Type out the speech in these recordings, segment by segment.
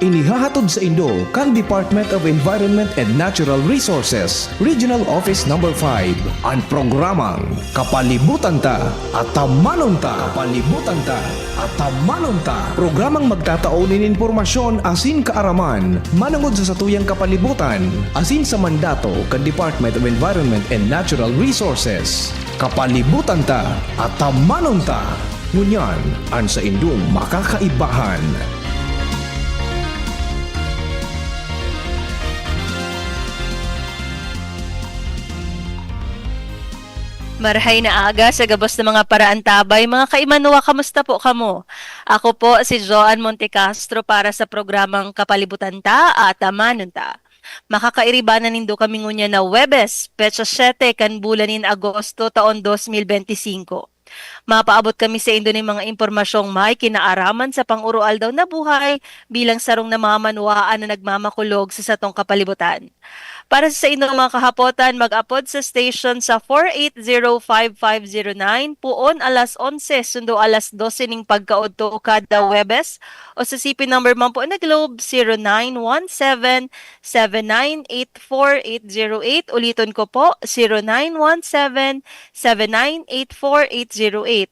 Inihahatod sa Indo kan Department of Environment and Natural Resources, Regional Office No. 5, ang programang Kapalibutan Ta at Tamanon Ta. Kapalibutan Ta at Tamanon Ta. Programang magtataunin informasyon asin kaaraman, manungod sa satuyang kapalibutan, asin sa mandato kan Department of Environment and Natural Resources. Kapalibutan Ta at Tamanon Ta. Ngunyan, ang sa Indong makakaibahan. Marahay na aga sa gabos ng mga paraan tabay. Mga kaimanwa, kamusta po kamo? Ako po si Joan Montecastro para sa programang Kapalibutan Ta at Tamanon Ta. Makakairibanan nindo kami ngunya na Webes, Petsa 7 kan bulanin Agosto taon 2025. Mapaabot kami sa Indo ng mga impormasyong may kinaaraman sa pang-urual daw na buhay bilang sarong na mga manuwaan na nagmamakulog sa satong kapalibutan. Para sa inyong mga kahapotan, mag-upload sa station sa 4805509 puon alas 11 sundo alas 12 ning pagkaudto kada Webes o sa CP number man po na Globe 0917-7984808. Ulitin ko po 0917-7984808.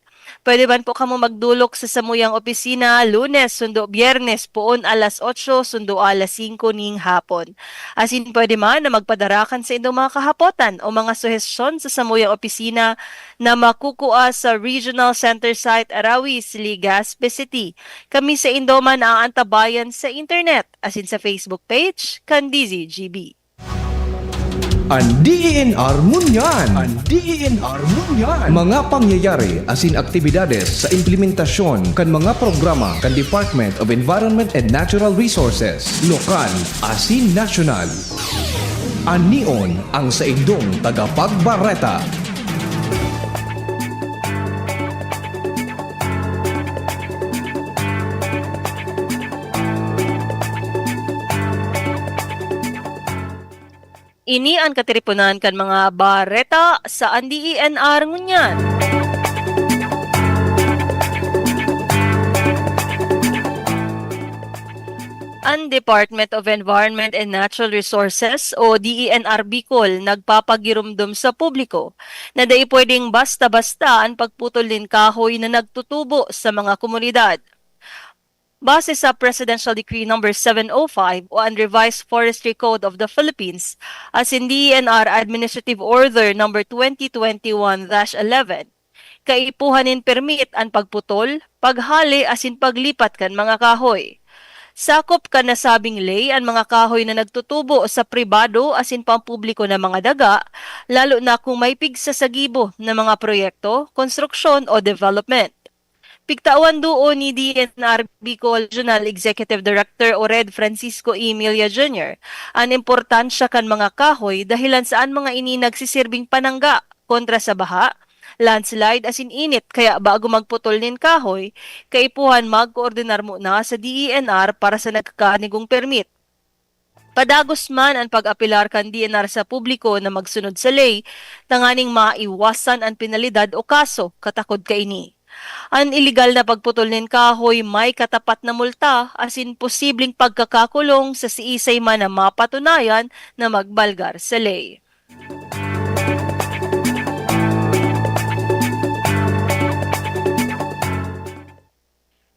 Pwede man po kamo magdulok sa samuyang opisina Lunes sundo Biyernes puon alas 8 sundo alas 5 ning hapon. Asin pwede man na magpadarakan sa inyong mga kahapotan o mga suhestyon sa samuyang opisina na makukuha sa Regional Center Site Arawis, Legazpi City. Kami sa Indoman ang antabayan sa internet asin sa Facebook page Candizi GB. Ang DENR Munyan. Ang DENR Munyan. Mga pangyayari asin aktibidades sa implementasyon kan mga programa kan Department of Environment and Natural Resources, lokal asin nasyonal. Anion ang sa Indong tagapagbareta. Ini ang katiripunan kan mga bareta sa DENR ngunyan. Ang Department of Environment and Natural Resources o DENR Bicol nagpapagirumdum sa publiko na dai pwedeng basta-basta ang pagputol ng kahoy na nagtutubo sa mga komunidad. Base sa Presidential Decree No. 705 o Unrevised Forestry Code of the Philippines as in DENR Administrative Order No. 2021-11, kaipuhanin permit ang pagputol, paghali asin paglipat kan mga kahoy. Sakop ka nasabing lay ang mga kahoy na nagtutubo sa pribado asin pampubliko na mga daga, lalo na kung may pigsasagibo na mga proyekto, konstruksyon o development. Pigtawan doon ni DENR Bicol Regional Executive Director Ored Francisco Emilia Jr. ang importansya kan mga kahoy dahilan saan mga ini nagsisirbing panangga kontra sa baha, landslide asin init kaya bago magputol nin kahoy, kaipuhan magkoordinar muna sa DENR para sa nagkakanigong permit. Padagos man ang pag-apilar kan DENR sa publiko na magsunod sa ley, tanganing maiwasan ang penalidad o kaso katakod kaini. Ang illegal na pagputol ng kahoy may katapat na multa asin posibleng pagkakakulong sa siisay man na mapatunayan na magbalgar sa ley.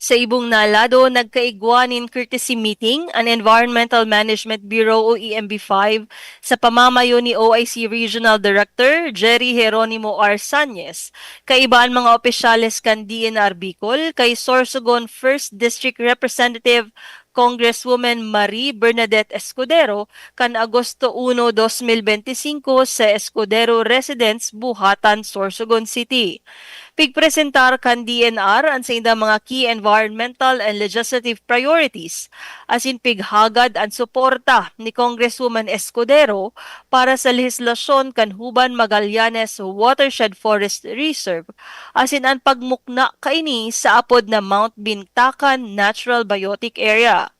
Sa ibong nalado, nagkaigwanin courtesy meeting ang Environmental Management Bureau o EMB5 sa pamamayo ni OIC Regional Director Jerry Geronimo R. Sanyes. Kaibaan mga opisyales kan DENR Bicol kay Sorsogon 1st District Representative Congresswoman Marie Bernadette Escudero kan Agosto 1, 2025 sa Escudero Residence, Buhatan, Sorsogon City. Pigpresentar kan DENR ang sa indang mga key environmental and legislative priorities asin pighagad ang suporta ni Congresswoman Escudero para sa lehislasyon kan Huban Magallanes Watershed Forest Reserve asin ang pagmukna kaini sa apod na Mount Bintacan Natural Biotic Area.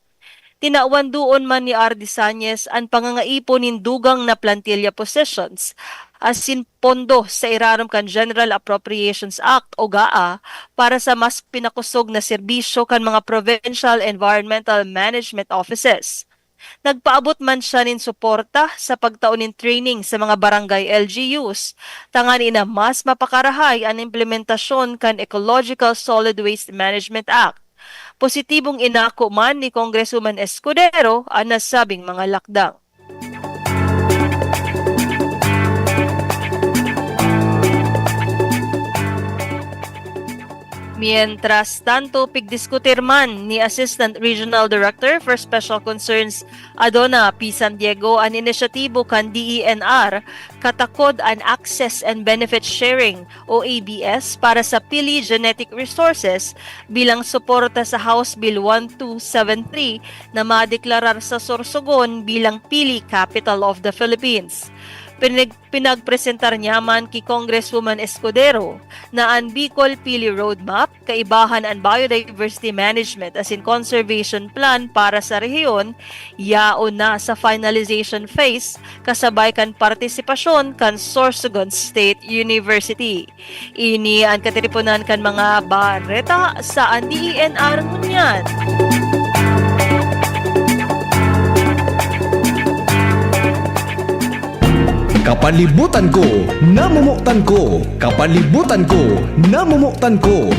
Tinawan doon man ni R. Sanyes ang pangangaipon nin dugang na plantilla possessions asin pondo sa irarom kan General Appropriations Act o GAA para sa mas pinakusog na serbisyo kan mga Provincial Environmental Management Offices. Nagpaabot man siya nin suporta sa pagtaunin training sa mga barangay LGUs, tangani na mas mapakarahay ang implementasyon kan Ecological Solid Waste Management Act. Positibong inako man ni Congresswoman Escudero ang nasabing mga lakdang. Mientras tanto, pigdiskutir man ni Assistant Regional Director for Special Concerns Adona P. San Diego ang inisyatibo kan DENR katakod an Access and Benefit Sharing o ABS para sa Pili Genetic Resources bilang suporta sa House Bill 1273 na madeklarar sa Sorsogon bilang Pili Capital of the Philippines. Pinagpresentar niya man ki Congresswoman Escudero na ang Bicol Pili Roadmap, kaibahan ang biodiversity management as in conservation plan para sa rehiyon, yao na sa finalization phase kasabay kan partisipasyon kan Sorsogon State University. Ini ang katiripunan kan mga bareta sa DENR ngunyan. Kapalibutan ko, namumuktan ko. Kapalibutan ko, namumuktan ko.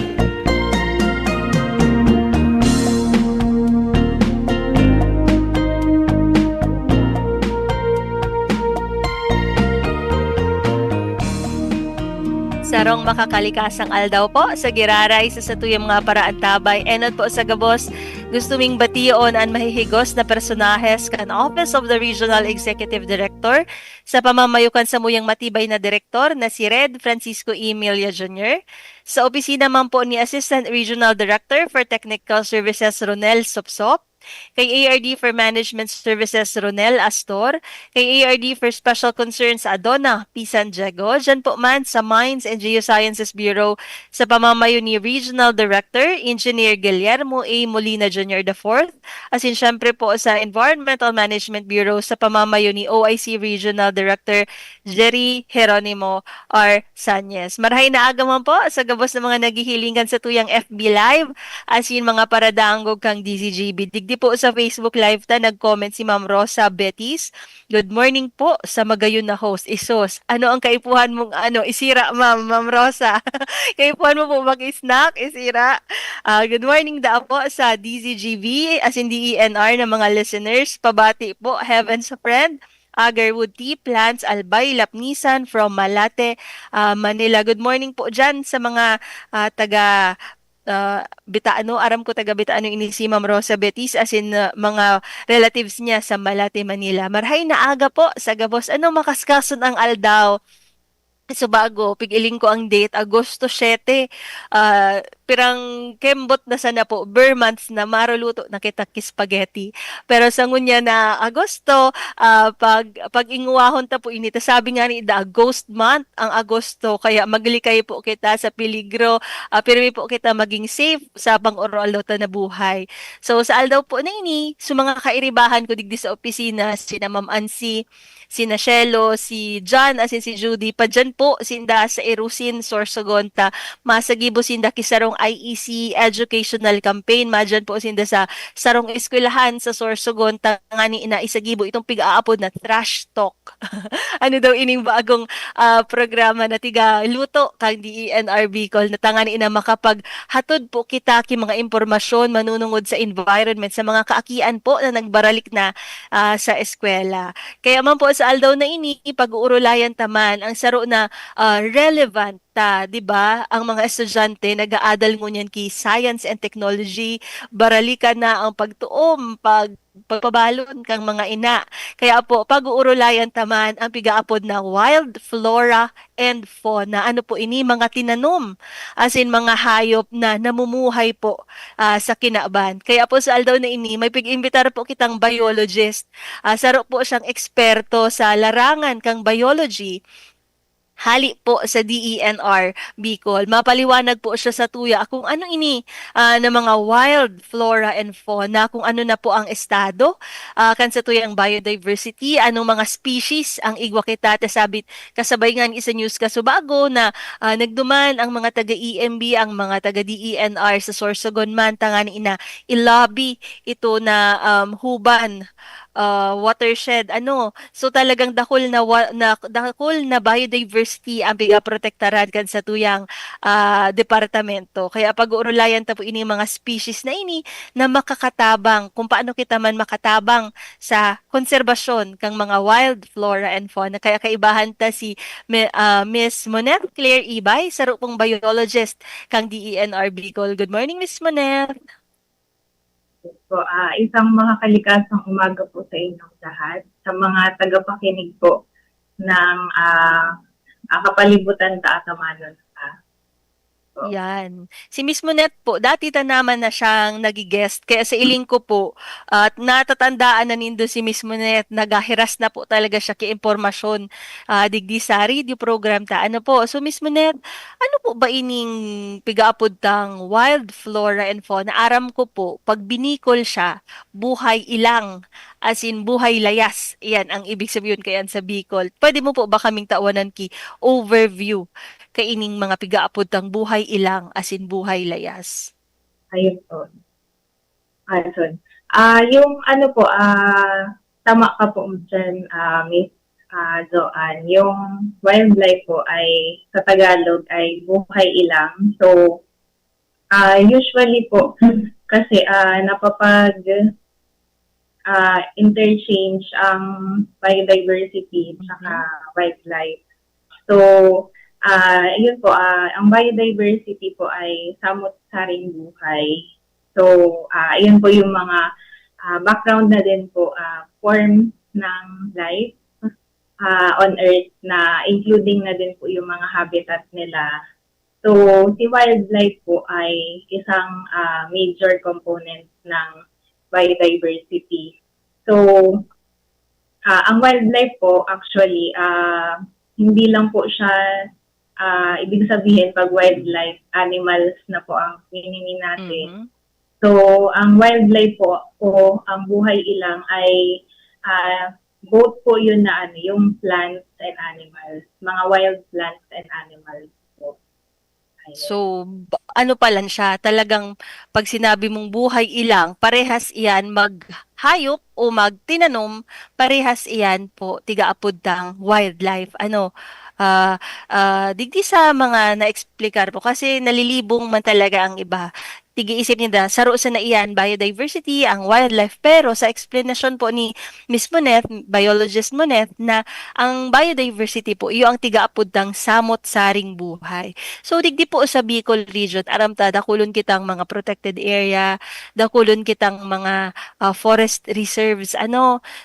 Sarong makakalikasang aldaw po sa giraray sa satuyang mga paraan tabay. Enod po sa gabos, gusto ming bation ang mahihigos na personahes kan Office of the Regional Executive Director sa pamamayukan sa muyang matibay na direktor na si Red Francisco Emilia Jr. Sa opisina man po ni Assistant Regional Director for Technical Services Ronel Sopsop, kay ARD for Management Services Ronel Astor, kay ARD for Special Concerns Adona P. San Diego, dyan po man sa Mines and Geosciences Bureau sa pamamayo ni Regional Director Engineer Guillermo A. Molina Jr. IV, as in syempre po sa Environmental Management Bureau sa pamamayo ni OIC Regional Director Jerry Geronimo R. Sanyes. Marahay na aga man po sa gabos ng mga naghihilingan sa tuyang FB Live, as in mga paradaanggog kang DCGB. Digdi po sa Facebook Live ta, nag-comment si Ma'am Rosa Betis. Good morning po sa magayon na host. Isos, ano ang kaipuhan mong isira, Ma'am Rosa? Kaipuhan mo po mag-snack, isira. Good morning da po sa DZGV, as in DENR na mga listeners. Pabati po, Heaven's Friend. Agarwood Tea Plants, Albay, Lapnisan from Malate, Manila. Good morning po dyan sa mga taga Bitaano, aram ko taga Bitaano ini si Ma'am Rosa Betis, as in mga relatives niya sa Malate, Manila. Marhay na aga po sa gabos. Ano makaskason ang aldaw? So bago, pigiling ko ang date, Agosto 7. Pirang kembot na sana po, ber months na maruluto na kita spaghetti. Pero sa ngunya na Agosto, pag inguwahon ta po inita, sabi nga ni da ghost month ang Agosto, kaya maglikay po kita sa peligro, pero po kita maging safe sa pang-oralo ta na buhay. So sa aldaw po na ini, sa mga kairibahan ko digdi sa opisina, sina Ma'am Ansi, sina Shelo, si John, asin si Judy, pa dyan po sinda sa Erusin, Sorsogon, masagibo sinda kisarong IEC Educational Campaign, madyan po sinda sa sarong eskwelahan sa Sorsogon, tangani ina isagibo itong pig-aapod na trash talk. Ano daw ining bagong programa na tiga luto kang DENR Bicol na tangani ina makapaghatod po kita ki mga impormasyon manunungod sa environment sa mga kaakian po na nagbaralik na sa eskwela. Kaya man po sa aldaw na ini, pag-uurulayan taman ang saro na relevant ta, 'di ba? Ang mga estudyante nag-aadal ngunyan ki science and technology, baralikan na ang pagtuom, pagpabalon kang mga ina. Kaya po, pag-uurulayan taman ang pigaapod na wild flora and fauna. Ano po ini? Mga tinanom, as in mga hayop na namumuhay po sa kinaban. Kaya po sa aldaw na ini, may pig-imbitar po kitang biologist. Saro po siyang eksperto sa larangan kang biology. hali po sa DENR Bicol. Mapaliwanag po siya sa tuya kung ano ini na mga wild flora and fauna, kung ano na po ang estado kan sa tuyang biodiversity, anong mga species ang igwa kita ta sabit kasabay nga ni isa news kasubago na nagduman ang mga taga EMB, ang mga taga DENR sa Sorsogon man tanga ni ina ilobby ito na huban watershed so talagang dakol na biodiversity ang pigaprotektaran kan sa tuyang departamento kaya pag-uulayan ta po ini mga species na ini na makakatabang kung paano kita man makatabang sa konserbasyon kang mga wild flora and fauna kaya kaibahan ta si Miss Monet Claire Ibay sa rupong biologist kang DENR Bicol. Good morning, Miss Monet. So, isang mga kalikasang umaga po sa inyong lahat. Sa mga tagapakinig po ng Kapalibutan ta Atamanon. Yan. Si Miss Monet po, dati ta naman na siyang nagigest. Kaya sa iling ko po, at natatandaan na nindo si Miss Monet, nagahiras na po talaga siya kay impormasyon digdi sa radio program ta. Ano po? So Miss Monet, ano po ba ining pigaapod tang wild flora and fauna? Aram ko po, pag binikol siya, buhay ilang, as in buhay layas. Yan ang ibig sabihin kayan sa Bicol. Pwede mo po ba kaming tawanan ki overview kaining mga pigaapod tang buhay ilang asin buhay layas. Ayun po. Ayun. Yung ano po, tama ka po dyan, Miss Joanne. Yung wildlife po ay sa Tagalog ay buhay ilang. So, usually po, kasi napapag interchange ang biodiversity at wildlife. So, yun po, ang biodiversity po ay samot-saring buhay. So, yun po yung mga background na din po, form ng life on Earth na including na din po yung mga habitat nila. So, si wildlife po ay isang major component ng biodiversity. So, ang wildlife po actually, hindi lang po siya ibig sabihin pag wildlife, animals na po ang pinini natin. Mm-hmm. So, ang wildlife po o ang buhay ilang ay both po yun na yung plants and animals, mga wild plants and animals po. Ayun. So, ano pa lang siya, talagang pag sinabi mong buhay ilang, parehas iyan maghayop o magtinanom, parehas iyan po tigaapod tang wildlife. Digdi sa mga na-explicar po kasi nalilibong man talaga ang iba. Tigi-isip nila, saro sa na iyan, biodiversity, ang wildlife, pero sa explanation po ni Miss Monet, biologist Monet, na ang biodiversity po, iyo ang tigaapod ng samot-saring buhay. So, digdi po sa Bicol region, aramta, dakulon kitang mga protected area, dakulon kitang mga forest reserves,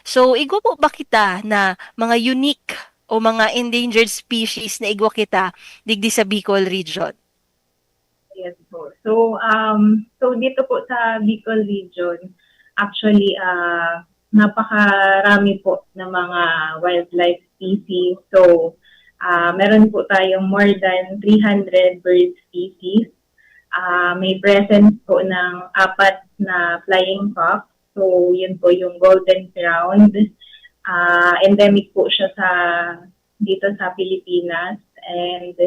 So, igwa po ba kita na mga unique o mga endangered species na igwa kita digdi sa Bicol region? Yes po. So dito po sa Bicol region, actually napakarami po ng mga wildlife species. So meron po tayong more than 300 bird species. May presence po ng 4 na flying fox. So yun po yung golden crowned. Endemic po siya dito sa Pilipinas, and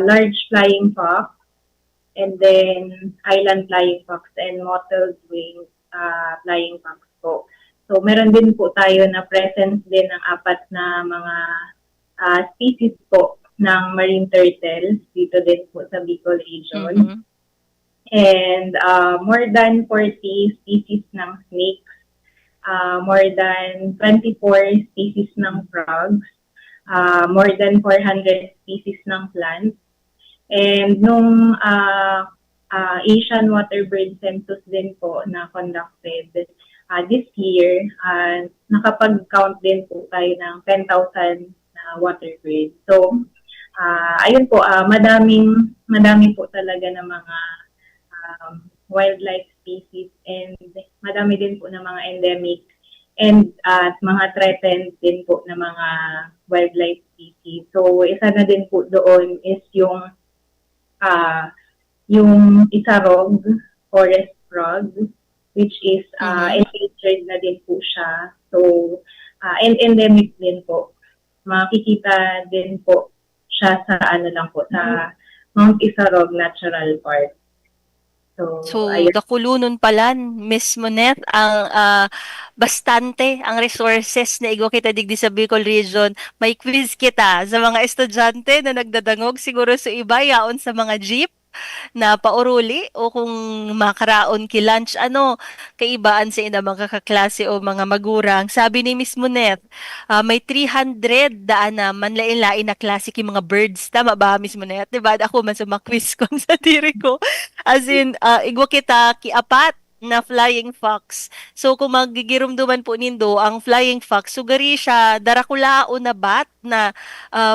large flying fox, and then island flying fox and mottled wing flying fox po. So meron din po tayo na presence din ng 4 na mga species po ng marine turtles dito din po sa Bicol region. Mm-hmm. And more than 40 species ng snakes, more than 24 species ng frogs, more than 400 species ng plants. And nung Asian Waterbird Census din po na conducted this year, nakapag-count din po tayo ng 10,000 waterbirds. So, ayun po, madami po talaga ng mga wildlife species, and madami din po ng mga endemic and mga threatened din po ng mga wildlife species. species. So, isa na din po doon is yung isarog, forest frog, which is endangered na din po siya. So, and endemic din po. Makikita din po siya sa sa Mount Isarog Natural Park. So, ayun. dakulunon pala, Miss Monet, ang bastante ang resources na igwa kita digdi sa Bicol Region. May quiz kita sa mga estudyante na nagdadangog siguro sa iba yaon sa mga jeep na pauruli o kung makaraon ki lunch kaibaan sa ina mga kaklase o mga magurang. Sabi ni Miss Monet, may 300 daan na manlain-lain na klase ki mga birds. Tama ba, Miss Monet? Diba? Ako man sa mga quiz ko sa diri ko. As in, igwa kita ki apat na flying fox. So kung magigirumduman po nindo ang flying fox, sugari siya darakulao na bat na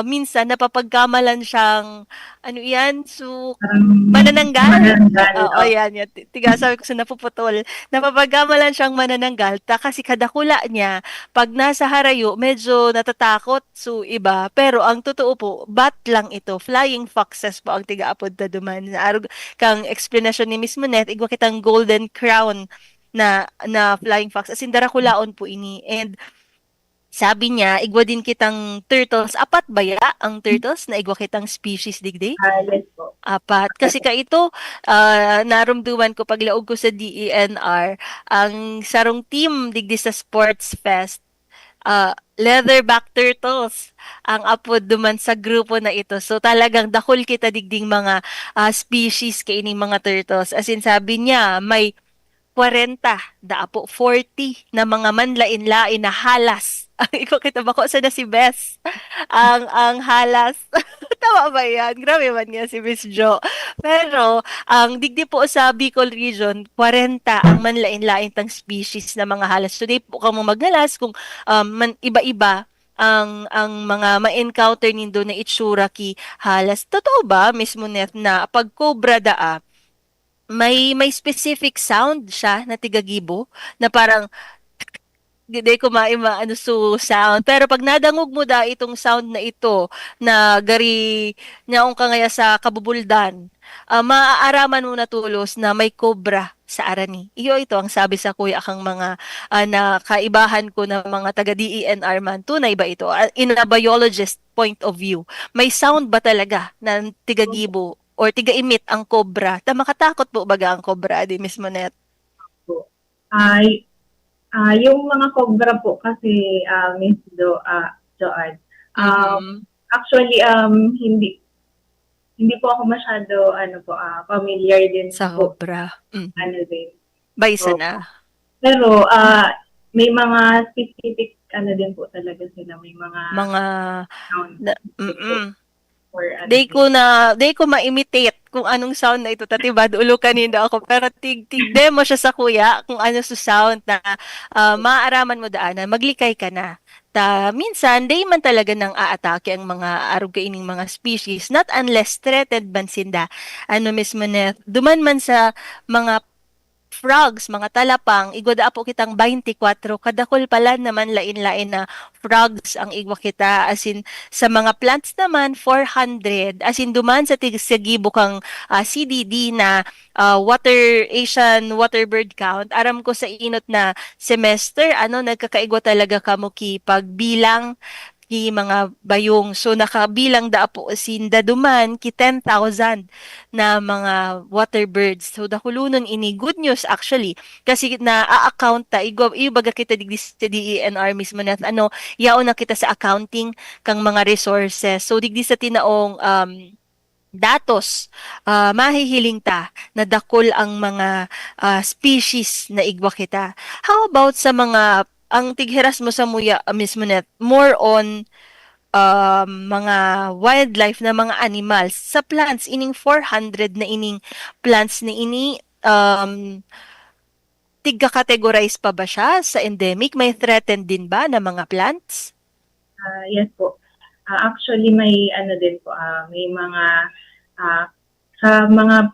minsan napapagkamalan siyang ano yan? So manananggal? Oo, yan. Tiga, sabi ko sa napuputol. Napapagkamalan siyang manananggal kasi kadakula niya, pag nasa harayo, medyo natatakot so iba. Pero ang totoo po, bat lang ito. Flying foxes po ang tiga-apod na duman. Kang explanation ni Miss Monet, igwa kitang golden crown na flying fox. As in, darakulaon po ini. And sabi niya, igwa din kitang turtles. Apat ba ya ang turtles na igwa kitang species digdi? Yes po. Apat. Kasi ka ito, narumduman ko paglaog ko sa DENR, ang sarong team digdi sa Sports Fest, leatherback turtles ang apod duman sa grupo na ito. So talagang dakol kita digding mga species kaining mga turtles. As in sabi niya, may 40, daapo 40 na mga manlain-lain na halas. Ikaw kita ba ko sa na si Bess? Ang halas. Tama ba yan? Grabe man nga si Miss Jo. Pero, ang digdi po sa Bicol Region, 40 ang manlain-lain tang species na mga halas. Today po kamo magnalas kung iba-iba ang mga ma-encounter nindo na itsura ki halas. Totoo ba, Miss Monet, na pag cobra daa, may specific sound siya na tigagibo na parang di ko ano sound. Pero pag nadangog mo da itong sound na ito na gari nyaong kangaya sa kabubuldan, maaaraman mo na tulos na may cobra sa arani. Iyo ito ang sabi sa kuya akang mga na kaibahan ko na mga taga DENR man. Tunay ba ito? In a biologist point of view, may sound ba talaga na tigagibo or tiga-emit ang cobra? Makatakot po baga ang cobra, di Miss Monet? Yung mga cobra po kasi, Miss Joanne, actually, hindi po ako masyado, familiar din sa po. cobra. Din. Baysa na. Pero, may mga specific, din po talaga sila. May mga sound. Day ko ma-imitate kung anong sound na ito. Tatibad, ulo kanina ako. Pero demo siya sa kuya kung ano sa sound na maaaraman mo daanan. Maglikay ka na. Minsan, day man talaga nang aatake ang mga arog kaining mga species. Not unless threatened man sinda. Miss Monet, duman man sa mga frogs, mga talapang, igwada po kitang 24, kadakol pala naman lain-lain na frogs ang igwa kita, as in, sa mga plants naman, 400, as in, duman sa tigibo kang CDD na Asian water bird count, aram ko sa inot na semester, nagkakaigwa talaga kamuki pagbilang ki mga bayong. So nakabilang da po sinda duman ki 10,000 na mga water birds. So dakulunon ini good news actually kasi na a-account ta ibaga kita digdi sa DENR mismo na yaon na kita sa accounting kang mga resources. So digdi sa tinaong datos, mahihiling ta na dakol ang mga species na igwa kita. How about sa mga ang tigheras mo sa muya, Miss Monet, more on mga wildlife na mga animals. Sa plants, ining 400 na ining plants na ini, tigka-categorize pa ba siya sa endemic? May threatened din ba na mga plants? Yes po. Actually, may din po, may mga, sa mga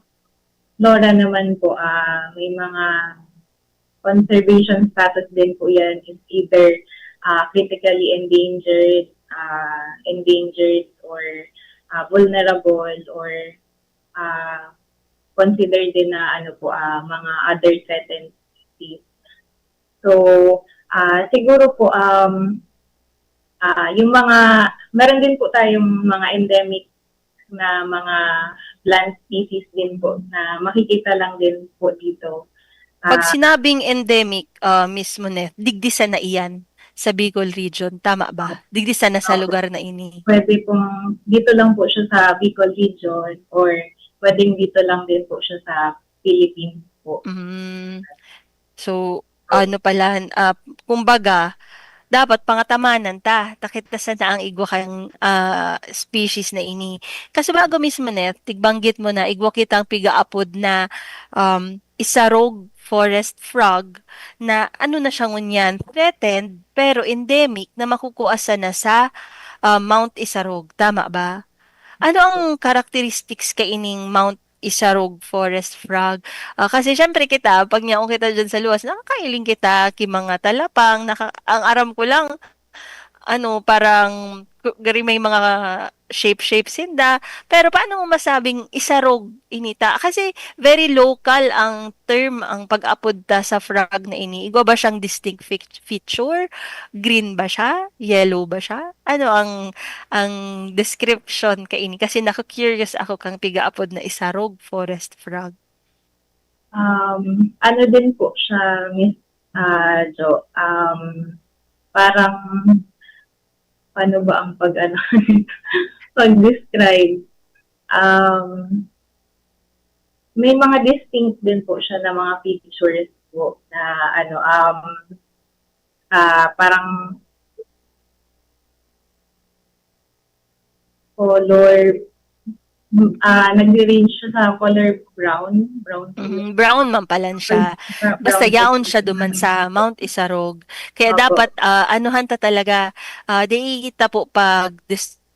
flora naman po, may mga conservation status din po yan is either critically endangered, endangered or vulnerable or considered din na mga other threatened species. So, siguro po yung meron din po tayong mga endemic na mga plant species din po na makikita lang din po dito. Pag sinabing endemic, Miss Monet, digdisan na iyan sa Bicol region. Tama ba? Digdisan na sa lugar na ini. Pwede pong dito lang po siya sa Bicol region or pwedeng dito lang din po siya sa Philippines po. So, ano pala, kumbaga, dapat pangatamanan takit na sa ang igwa kang species na ini. Kasi bago mismo net, tigbanggit mo na igwa kitang pigaapod na isarog forest frog na ano na siya ngunyan, threatened pero endemic na makukuasa na sa Mount Isarog. Tama ba? Ano ang characteristics kaining Mount Isarog Forest Frog? Kasi syempre kita, pag niyaong kita dyan sa luwas, nakakailing kita ki mga talapang, ang aram ko lang, parang gari may mga shape sinda. Pero paano mo masabing isarog inita? Kasi very local ang term, ang pag-apod ta sa frog na ini. Igwa ba siyang distinct feature? Green ba siya? Yellow ba siya? Ano ang description ka ini? Kasi naka-curious ako kang piga-apod na isarog forest frog. Ano din po siya, Miss Jo? Parang paano ba ang pag-describe? May mga distinct din po siya na mga features po na parang color, nag-range siya sa color brown. Brown man pala siya. Basta yaon siya duman sa Mount Isarog. Kaya dapat anuhan ta talaga di kita po pag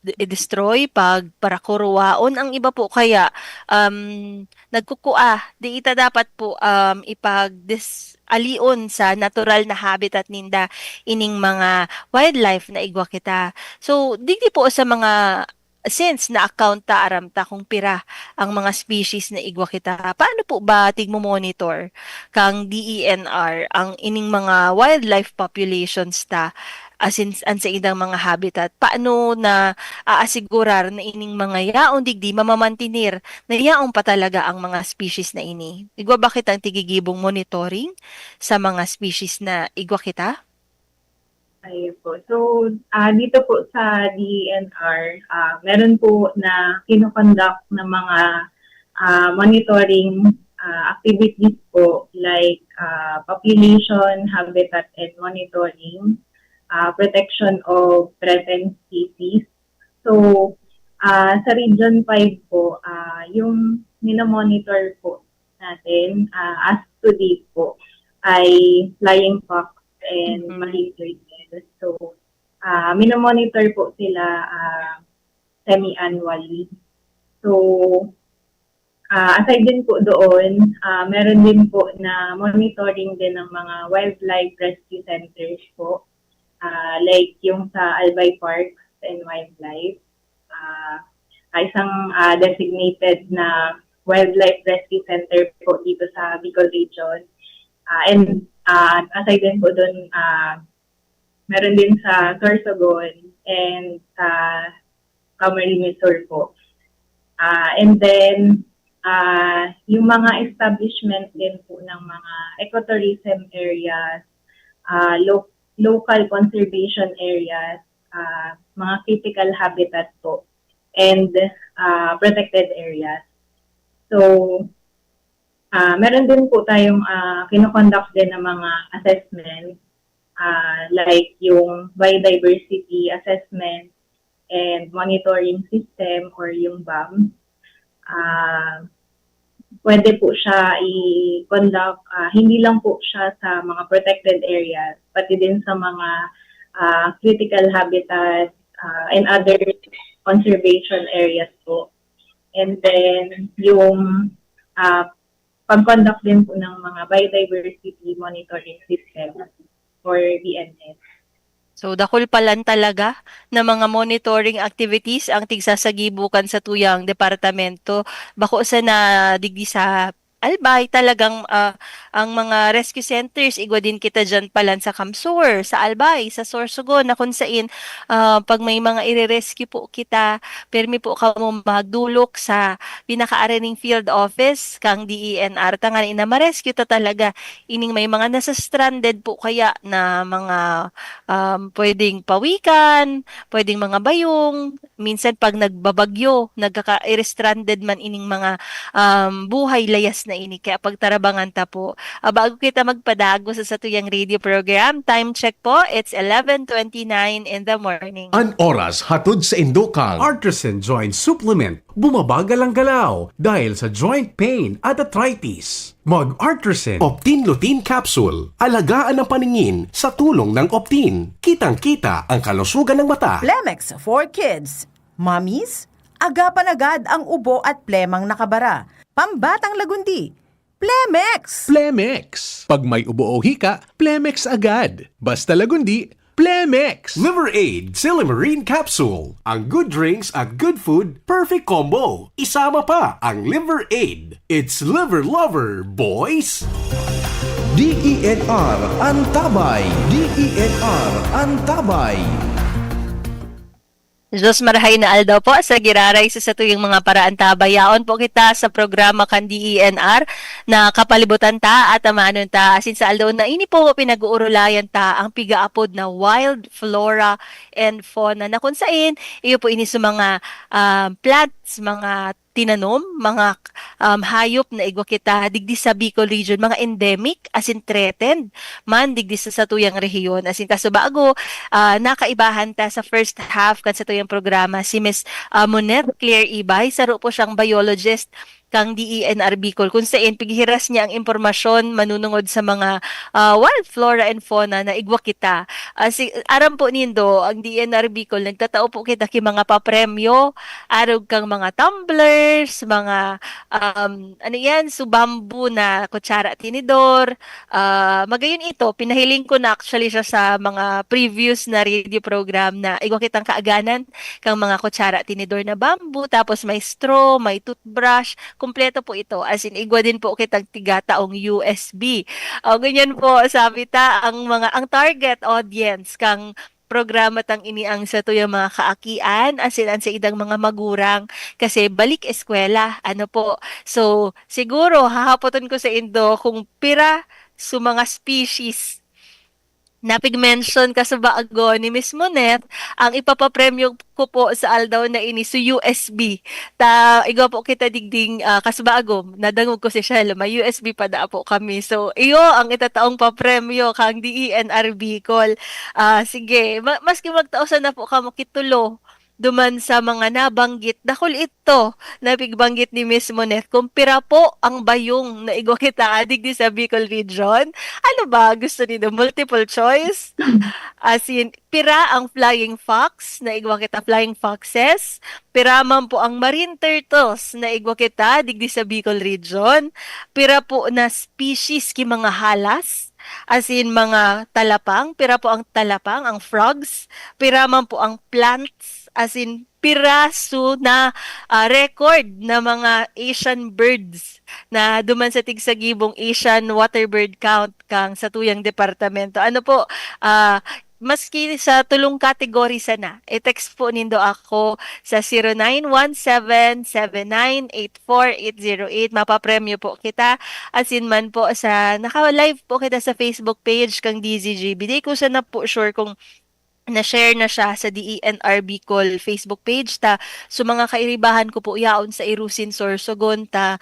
destroy pag para kuruwaon ang iba po kaya nagkukua di ita dapat po alion sa natural na habitat ninda ining mga wildlife na igwa kita. So digdi po sa mga since na-account ta aram ta kung pira ang mga species na igwa kita, paano po ba tigmo-monitor kang DENR ang ining mga wildlife populations ta as an sa idang mga habitat? Paano na aasigurar na ining mga yaon digdi mamamantinir na yaon pa talaga ang mga species na ini? Igwa ba kitang tigigibong monitoring sa mga species na igwa kita? Ayun po. So, dito po sa DENR, meron po na kinoconduct na mga monitoring activities po like population, habitat, and monitoring, protection of threatened species. So, sa Region 5 po, yung minomonitor po natin as to date po ay flying fox and marine turtle. So, minomonitor po sila semi-annually. So, aside din po doon, meron din po na monitoring din ng mga wildlife rescue centers po. Like yung sa Albay Parks and Wildlife. Isang designated na wildlife rescue center po dito sa Bicol Region. And aside din po doon, meron din sa Sorsogon and sa Camarines Sur po. And then, yung mga establishment din po ng mga ecotourism areas, local conservation areas, mga critical habitat po, and protected areas. So, meron din po tayong kinoconduct din ng mga assessments like yung biodiversity assessment and monitoring system or yung BAM. Pwede po siya i-conduct, hindi lang po siya sa mga protected areas, pati din sa mga critical habitat and other conservation areas po. And then, yung pag-conduct din po ng mga biodiversity monitoring system or BNS. So dakol palan talaga na mga monitoring activities ang tigsasagibukan sa tuyang departamento bako sa na digdi sa Albay talagang ang mga rescue centers igwa din kita dyan palan sa Kamsur, sa Albay, sa Sorsogon na kung saan pag may mga ire-rescue po kita, permi po kamo magdulok sa pinaka-arening field office kang DENR tangan ina ma-rescue ta talaga ining may mga nasa stranded po kaya na mga pwedeng pawikan, pwedeng mga bayong, minsan pag nagbabagyo, nagkaka-stranded man ining mga buhay layas na ini. Kaya pagtarabangan ta po, bago kita magpadago sa satuyang radio program, time check po, it's 11:29 in the morning. An oras hatod sa Indokang. Artisan Joint Supplement. Bumabagal ang galaw dahil sa joint pain at arthritis. Mag-Artisan. Optin-Lutein Capsule. Alagaan ang paningin sa tulong ng Optin. Kitang-kita ang kalusugan ng mata. Plemex for Kids. Mommies, agapan agad ang ubo at plemang nakabara. Pambatang lagundi. Plemex! Plemex. Pag may ubo o hika, Plemex agad. Basta lagundi, Plemex. Liver Aid Silimarine Capsule. Ang good drinks at good food, perfect combo. Isama pa ang Liver Aid. It's liver lover, boys! DENR Antabay. DENR Antabay. Diyos marahay na aldaw po sa giraray sa tuyong mga paraan tabayaon po kita sa programa kan DENR na kapalibutan ta at amanon ta asin sa aldaw na ini po pinag-uurulayan ta ang pigaapod na wild flora and fauna na kung saan iyo po ini sa mga plants, mga tinanom, mga hayop na igwa kita digdi sa Bicol region, mga endemic as in threatened man digdi sa satuyang rehiyon. As in kasubago, nakaibahan ta sa first half kan sa tuyang programa si Miss Monet Claire Ibay, saro po siyang biologist kang DENR Bicol kung saan pighiras niya ang impormasyon manunungod sa mga wild flora and fauna na igwa kita. Aram po nindo, ang DENR Bicol, nagtatao po kita ki mga papremyo, arog kang mga tumblers, mga ano yan, subambu na kutsara tinidor. Magayon ito, pinahiling ko na actually siya sa mga previous na radio program na igwa kitang kaaganan kang mga kutsara tinidor na bamboo, tapos may straw, may toothbrush, kumpleto po ito. As in, igwa din po kitang tigataong USB. Ganyan po, sabi ta, ang target audience kang programa tang ini ang sa tuyang mga kaakian, as in, sa idang mga magurang, kasi balik eskwela, ano po. So, siguro, hahapoton ko sa indo kung pira sa mga species napig-mention ka sa baago ni Miss Monet, ang ipapapremyo ko po sa aldaw na ini sa USB. Igwa po kita digding kasbaago, nadangog ko si Shell, may USB pa da po kami. So, iyo ang itataong papremyo kang DENR Bicol. Sige, maski magtausan na po ka makitulo duman sa mga nabanggit, dakol ito napigbanggit ni Miss Monet, kung pira po ang bayong na igwa kita digdi sa Bicol region. Ano ba? Gusto niyo multiple choice? As in, pira ang flying fox na igwa kita flying foxes, pira man po ang marine turtles na igwa kita digdi sa Bicol region, pira po na species ki mga halas, as in mga talapang, pira po ang talapang, ang frogs, pira man po ang plants, as in piraso na record na mga Asian birds na duman sa tigsagibong Asian water bird count kang sa tuyang departamento. Ano po, maski sa tulong kategory sana, i-text po nindo ako sa 0917-7984-808. Mapapremyo po kita. As in man po sa, naka-live po kita sa Facebook page kang DZGB. Di ko sana po sure kung na-share na siya sa DENR Bicol Facebook page ta. So mga kairibahan ko po yaon sa Irusin Sorsogon ta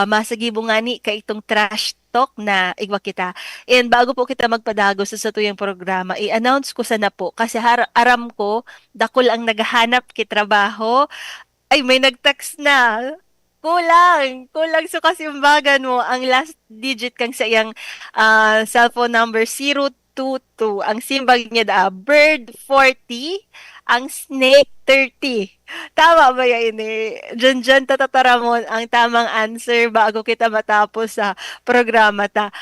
masagibo nga ni kay itong trash talk na igwa kita. And bago po kita magpadago sa tuyang programa, i-announce ko sana po kasi aram ko dakol ang naghahanap ki trabaho. Ay, may nag-text na. Kulang so kasimbagan mo ang last digit kang sa iyang cellphone number 22. Ang simbang niya da, bird 40, ang snake 30. Tama ba yan ini? Diyan tatatara mo ang tamang answer bago kita matapos sa programa ta.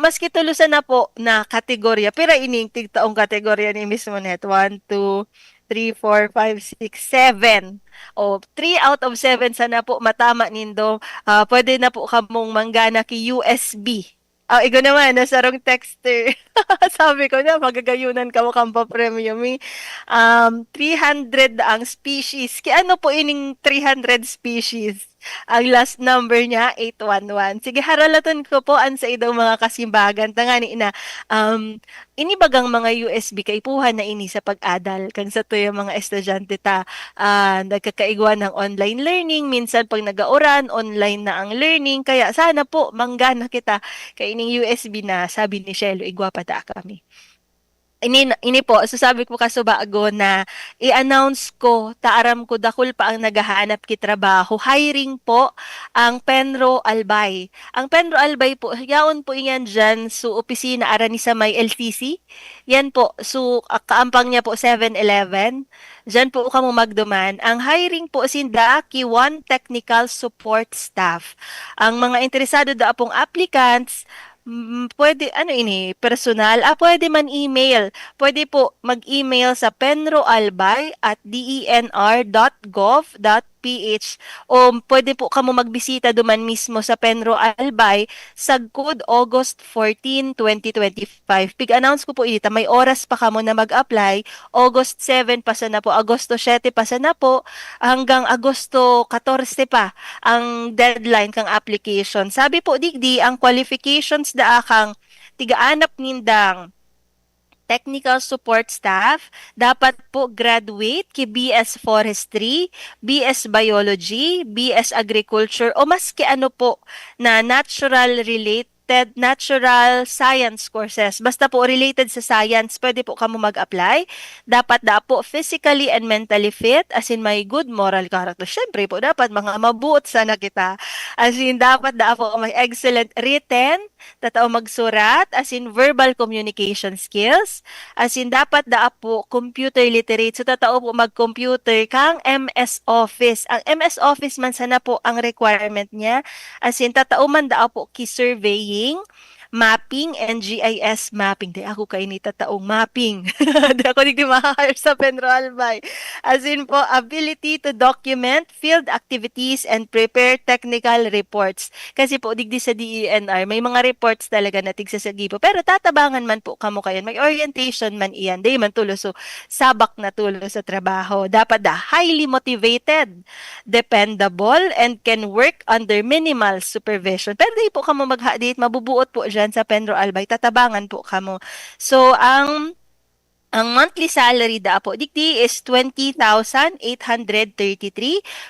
Maski tulusan na po na kategorya, pero ining tigtaong kategorya ni mismo net. 1, 2, 3, 4, 5, 6, 7. O, 3 out of 7 sana po matama nindo. Pwede na po kamong manggana ki USB. Igo naman, nasarong texter. Sabi ko na, magagayunan ka mo kang pa-premium. 300 ang species. Kaya ano po ining 300 species? Ang last number niya, 811. Sige, haralaton ko po ang sa idaw mga kasimbagan. Tangani na, inibagang mga USB kay puhan na ini sa pag-adal. Kang sa to yung mga estudyante ta, nagkakaigwan ng online learning. Minsan pag nag-auran, online na ang learning. Kaya sana po, manggana kita kay ining USB na sabi ni Shelo, igwapa ta kami. Ini po, sasabi ko bago na i-announce ko, taaram ko dakul pa ang naghahanap ki trabaho. Hiring po ang Penro Albay. Ang Penro Albay po, yaon po yan dyan sa opisina arani sa may LTC. Yan po, kaampang niya po 7-Eleven. Dyan po kamo magduman. Ang hiring po sinda ki one technical support staff. Ang mga interesado da pong applicants, pwede, personal? Pwede man email. Pwede po mag-email sa penroalbay@denr.gov.ph o pwede po kamo magbisita duman mismo sa Penro Albay sagkod August 14, 2025. Pig-announce ko po ita, may oras pa kamo na mag-apply. August 7 pa sana po, Agosto 7 pa sana po, hanggang Agosto 14 pa ang deadline kang application. Sabi po digdi, ang qualifications da kang tigaanap nindang technical support staff, dapat po graduate ki BS Forestry, BS Biology, BS Agriculture o maski ano po na natural science courses. Basta po related sa science, pwede po kamo mag-apply. Dapat po physically and mentally fit, as in may good moral character. Syempre po, dapat mga mabuot sana kita. As in, dapat po may excellent written, tatao magsurat, as in verbal communication skills, as in dapat po computer literate. So, tatao po mag-computer kang MS Office. Ang MS Office man sana po ang requirement niya. As in, tatao man po ki-surveying, mapping, and GIS mapping. Di ako kay ni tataong mapping. Di ako di makakayar sa Penro Albay. As in po, ability to document field activities and prepare technical reports. Kasi po, digdi sa DENR, may mga reports talaga na tigsasagipo. Pero tatabangan man po kamo kayan. May orientation man iyan. Di man tulo. So, sabak na tulo sa trabaho. Dapat highly motivated, dependable, and can work under minimal supervision. Pero di po kamo mag-hadit, mabubuot po dyan sa Penro Albay, tatabangan po kamo. So, ang monthly salary po, digdi is 20,833.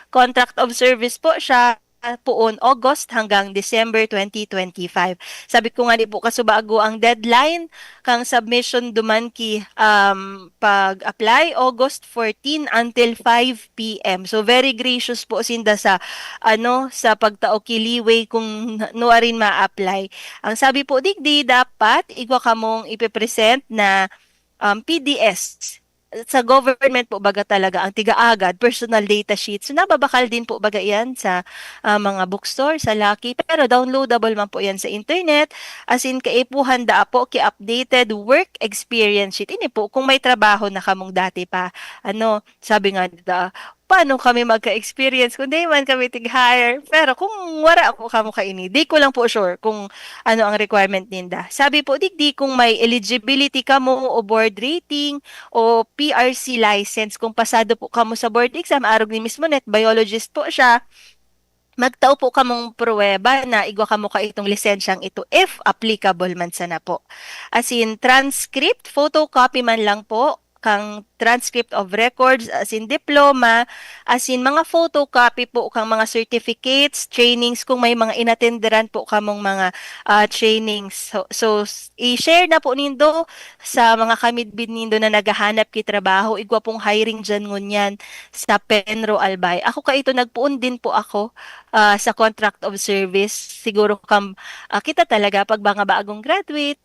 Contract of service po siya poon August hanggang December 2025. Sabi ko nga di po kasubago ang deadline kang submission duman ki pag-apply August 14 until 5 p.m. So very gracious po sinda sa sa pagtao kiliway kung nuarin ma-apply. Ang sabi po digdi dapat igwa kamong ipepresent na PDS sa government po baga talaga ang tiga-agad personal data sheet. So nababakal din po baga yan sa mga bookstore, sa Lucky, pero downloadable man po yan sa internet. As in kaipuhan po ki-updated work experience sheet. Ini po kung may trabaho na kamong dati pa. Sabi nga paano kami magka-experience kung di man kami tig-hire. Pero kung wala po kamo kaini, di ko lang po sure kung ano ang requirement ninda. Sabi po, digdi kung may eligibility kamo o board rating o PRC license, kung pasado po kamo sa board exam, arog ni mismo net, biologist po siya, magtao po kamong pruweba na igwa kamo ka itong lisensyang ito if applicable man sana po. As in, transcript, photocopy man lang po, kang transcript of records, as in diploma, as in mga photocopy po kang mga certificates, trainings, kung may mga inatenderan po kamong mga trainings. So i-share na po nindo sa mga kamidbid nindo na naghahanap ki trabaho, igwa pong hiring dyan ngunyan sa Penro Albay. Ako ito nagpuon din po ako sa contract of service. Siguro kita talaga pag mga bagong graduate,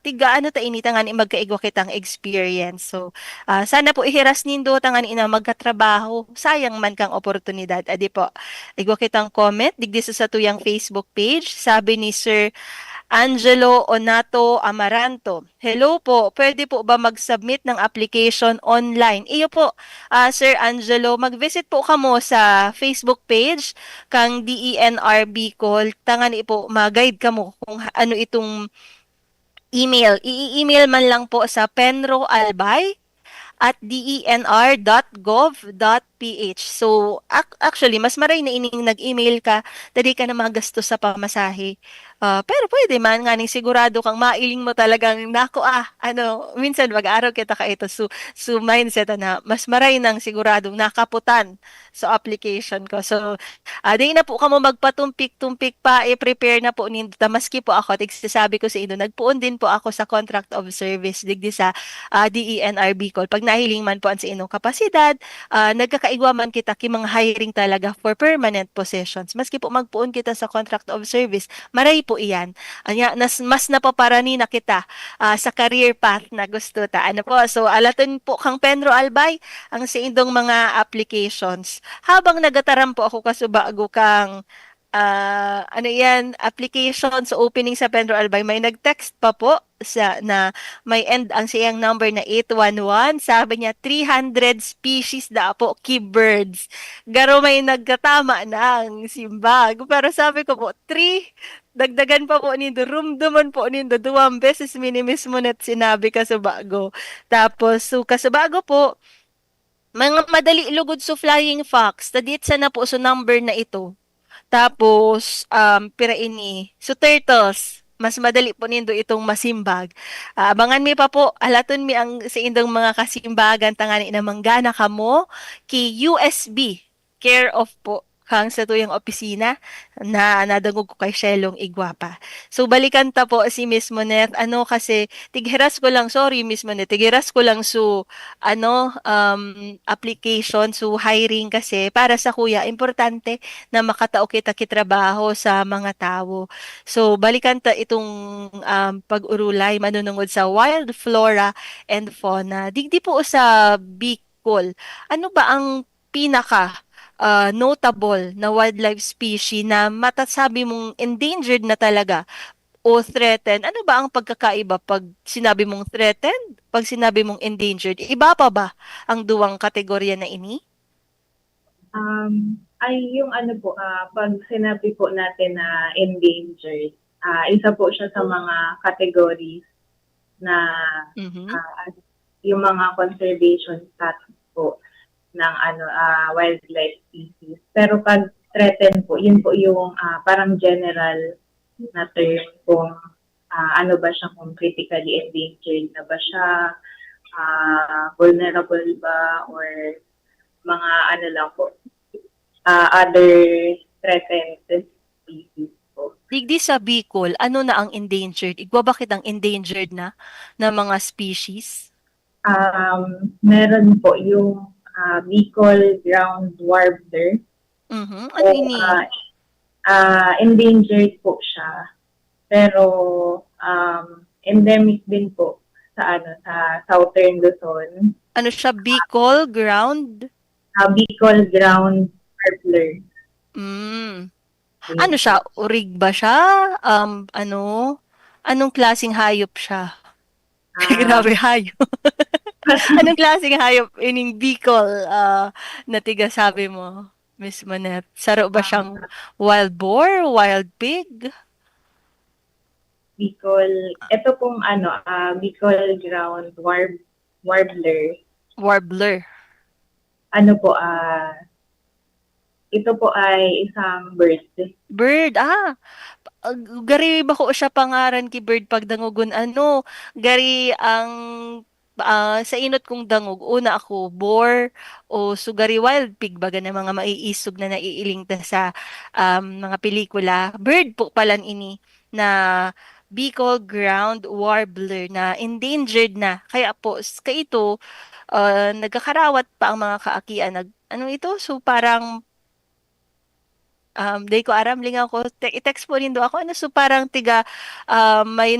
tiga ano ta inita nga ni magkaigwa kitang experience. So sana po ihiras nindo tangan ina magkatrabaho. Sayang man kang oportunidad. Adi po. Igwa kitang comment digdi sa tuyang Facebook page. Sabi ni Sir Angelo Onato Amaranto. Hello po, pwede po ba mag-submit ng application online? Iyo po, Sir Angelo, mag-visit po kamo sa Facebook page kang DENRB call. Tangan po, mag-guide kamo kung ano itong email. I-email man lang po sa penroalbay@denr.gov.ph. So, actually, mas maray na ining nag-email ka, dali ka na magasto sa pamasahe. Pero pwede man nga ning sigurado kang mailing mo talagang nako minsan mag-araw kita ka ito mindset na mas maray nang siguradong nakaputan sa application ko. So, di na po kamo magpatumpik-tumpik pa, i-prepare na po nindo. Maski po ako, tigsasabi ko sa inyo, nagpuon din po ako sa contract of service digdi sa DENRB call. Pag nahiling man po ang sa inyong kapasidad, nagkakaigwa man kita ki mga hiring talaga for permanent positions. Maski po magpuon kita sa contract of service, maray po iyan. Anya, mas napaparani na kita sa career path na gusto ta. Ano po, so alaton po kang Penro Albay ang sa indong mga applications. Habang nagataram po ako kasubago kang application sa opening sa Penro Albay, may nag-text pa po na may end ang siyang number na 811. Sabi niya 300 species da po keybirds. Garo may nagkatama na ang simbag. Pero sabi ko po 3 dagdagan pa po nindo, rumduman po nindo, 2 beses minimis mo net sinabi kasubago. Tapos, so kasubago po, mga madali lugod so flying fox, tadit sana po so number na ito. Tapos, pira ini. So, turtles. Mas madali po nindo itong masimbag. Abangan mi pa po. Alaton mi ang sa indong mga kasimbagan tangani na manggana kamo ki USB. Care of po kang sa tuyang opisina na nadangog ko kay Shelong Igwapa. So balikan ta po si Miss Monet. Kasi tighiras ko lang, sorry Miss Monet, tighiras ko lang application, hiring kasi para sa kuya, importante na makatao kita kitrabaho sa mga tao. So balikan ta itong pag-urulay manunungod sa wild flora and fauna. Digdi po sa Bicol. Ano ba ang pinaka notable na wildlife species na matasabi mong endangered na talaga o threatened? Ano ba ang pagkakaiba pag sinabi mong threatened, pag sinabi mong endangered? Iba pa ba ang duwang kategorya na ini? Ay yung pag sinabi po natin na endangered, isa po siya sa mga categories na yung mga conservation status po ng wildlife species. Pero pag threatened po, yun po yung parang general na term kung ano ba siya, kung critically endangered na ba siya, vulnerable ba, or mga lang po, other threatened species po. Digdi sa Bicol, ano na ang endangered? Igwa bakit ang endangered na mga species? Meron po yung Bicol ground warbler. Ano ini? Endangered po siya. Pero endemic din po sa Southern Luzon. Ano siya, Bicol ground? Bicol ground warbler. Ano siya, urig ba siya? Anong klaseng hayop siya? Grabe hayop. Anong klaseng hayop ining Bicol na tiga sabi mo, Miss Monet? Saro ba siyang wild boar, wild pig? Bicol, ito pong Bicol ground warbler. Warbler. Ito po ay isang bird. Bird, gari ba ko siya pangaran ki bird pag dangugon gari ang sa inot kong dangog, una ako, boar o sugari wild pig baga na mga maiisog na naiiling ta sa mga pelikula. Bird po palan ini na Bicol ground warbler na endangered na. Kaya po, kaito, nagkakarawat pa ang mga kaakian. So parang day ko aram ling ako, i-text po rin do ako, so parang tiga may